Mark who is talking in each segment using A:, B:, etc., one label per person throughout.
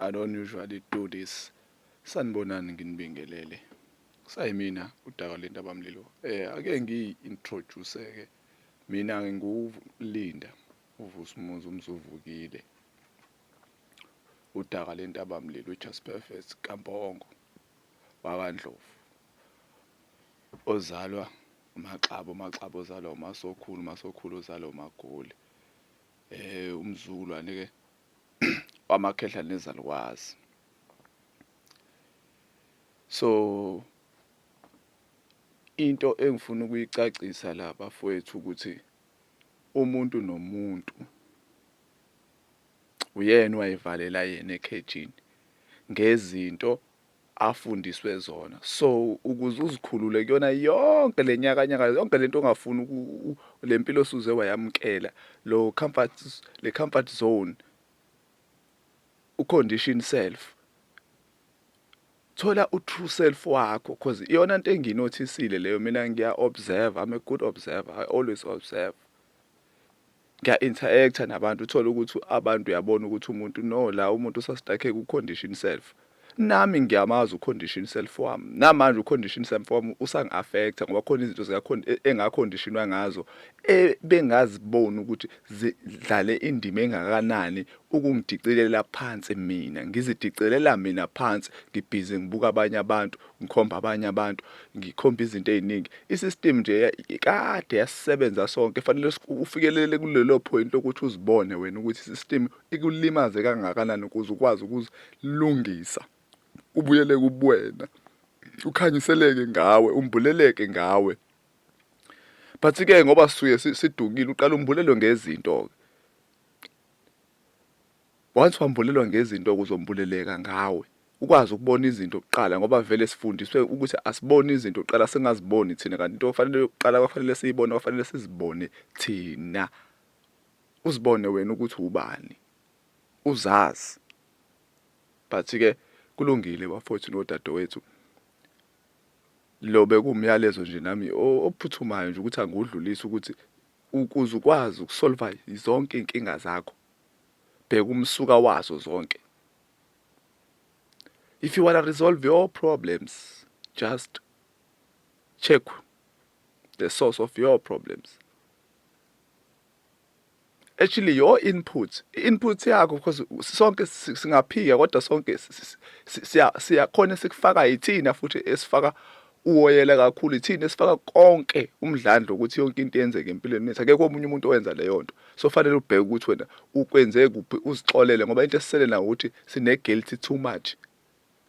A: I don't usually do this. Sanibonani nginibingelele. Kusayimina uDaka leNtabamlilo. Ake ngiyi-introduce ke. Mina nginguLinda uVusumuzi umzuvukile. uDaka leNtabamlilo Just Perfect kaMpongo wakwaNdlovu. Ozalwa uMaxabo ozalwa uMasokhulu ozalwa uMagoli. Umzukulwane ke wamakhehla nezalukwazi. So into engifuna ukuyicacisa la bafowethu ukuthi umuntu nomuntu uyena wayivalela yena ekhejini ngezinto afundiswe zona. So ukuze uzikhulule kuyona yonke lenyakanyaka yonke lento ongafuni lempilo osuze wayamkela lo comfort zone ucondition self. Thola u-true self wakho because iyona into enginothisile leyo. Mina ngiya-observe, I'm a good observer, I always observe. Ngiya-interacta nabantu uthole ukuthi abantu uyabona ukuthi umuntu no la umuntu usastake ku-condition self. Nami ngiyamazi u-condition self wami. Namanje u-condition self wami usangi-affecta ngoba khona izinto engakhondishinwa ngazo bengaziboni ukuthi zidlale indima engakanani ukungidicilela phansi mina. Ngizidicelela mina phansi, ngibhizi ngibuka abanye abantu, ngikhomba abanye abantu, ngikhomba izinto eziningi. Isystem nje kade yasisebenza sonke. Kufanele ufikelele kulelo point lokuthi uzibone wena ukuthi isystem ikulimaze kangakanani ukuze ukwazi ukuzilungisa. Ubuyele kubuwena, ukhanyiseleke ngawe, umbuleleke ngawe. But ke ngoba sisuke sidukile uqala umbulelo ngezinto. Once wambulelwa ngezinto kuzombuleleka ngawe. Ukwazi ukubona izinto kuqala ngoba vele sifundiswe ukuthi asibone izinto kuqala singaziboni thina, kanti into kufanele uqala kufanele siyibone, kufanele sizibone thina. Uzibone wena ukuthi ubani, uzazi. But ke kulungile bafowethu nodadewethu. Lo bekumyalezo nje nami ophuthumayo nje ukuthi angudlulise ukuthi ukuze ukwazi ukusolve zonke inkinga zakho, bheka umsuka wazo zonke. If you want to resolve your problems, just check the source of your problems. Actually your input yakho, because sonke singaphika kodwa sonke siyakhona sikufaka yithina futhi esifaka uwoyela kakhulu, ithina esifaka konke umdlandlo ukuthi yonke into yenzeke empilweni yethu. Akekho omunye umuntu owenza leyo nto. So fanele ubheke ukuthi wena ukwenze kuphi, uzixolele ngoba into esisele na ukuthi sine guilty too much.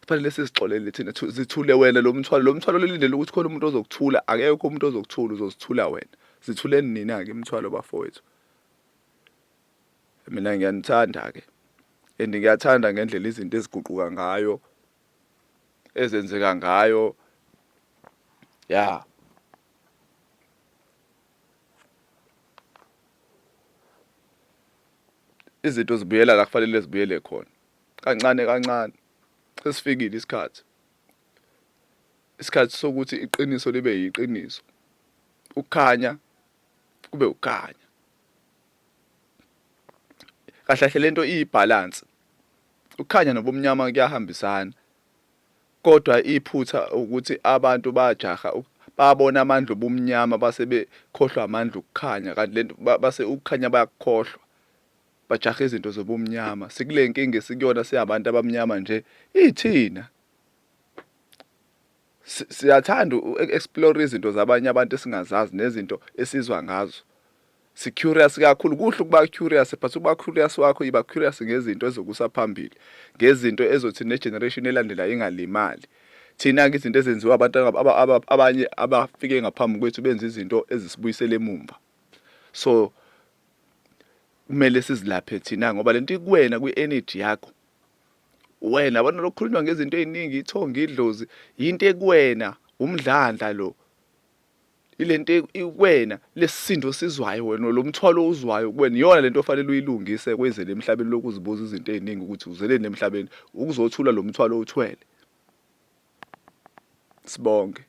A: Kufanele sizixolele thina, zithule wena lo mthwalo lelindele ukuthi khona umuntu ozokuthula. Akekho umuntu ozokuthula, uzozithula wena. Zithuleni nina ke imthwalo bafowethu. Mina ngiyanithanda ke, and ngiyathanda ngendlela izinto eziguquka ngayo, ezenzeka ngayo. Yeah. Izinto zibuyela la kufanele zibuyele khona. Kancane kancane. Sesifikile isikhathi. Isikhathi sokuthi iqiniso libe yiqiniso. Ukukhanya kube ukukhanya. Kahle lento iyibalance. Ukukhanya nobumnyama kuyahambisana. Kodwa iphutha ukuthi abantu bajaha babona amandla obumnyama base bekhohlwa amandla ukukhanya, kanti lento base ukukhanya bayakukhohlwa. Bajaha izinto zobumnyama. Sikule nkinga esikuyona siyabantu abamnyama nje ithina. Siyathanda uexplore izinto zabanye abantu esingazazi nezinto esizwa ngazo. Si-curious kakhulu. Kuhle ukuba curious, but ukuba curious wakho iba curious ngezinto ezokusa phambili, ngezinto ezothi ne-generation elandela ingalimali. Thina ke izinto ezenziwa abantu abanye abafike ngaphambi kwethu benza izinto ezisibuyisele emumva. So kumele sizilaphe thina ngoba lento ikuwena kwi-energy yakho. Wena yabona lokukhulunywa ngezinto eziningi, ithonga, idlozi, into ekuwena, umdlandla lo. Ilento ikwena lesisindo sizwayo wena, lo mthwalo uzwayo kuwena, iyona lento ofanele uyilungise kwezele emhlabeni lokuzibuza izinto eziningi ukuthi uzeleni emhlabeni ukuzothula lo mthwalo othwele. Sibonke.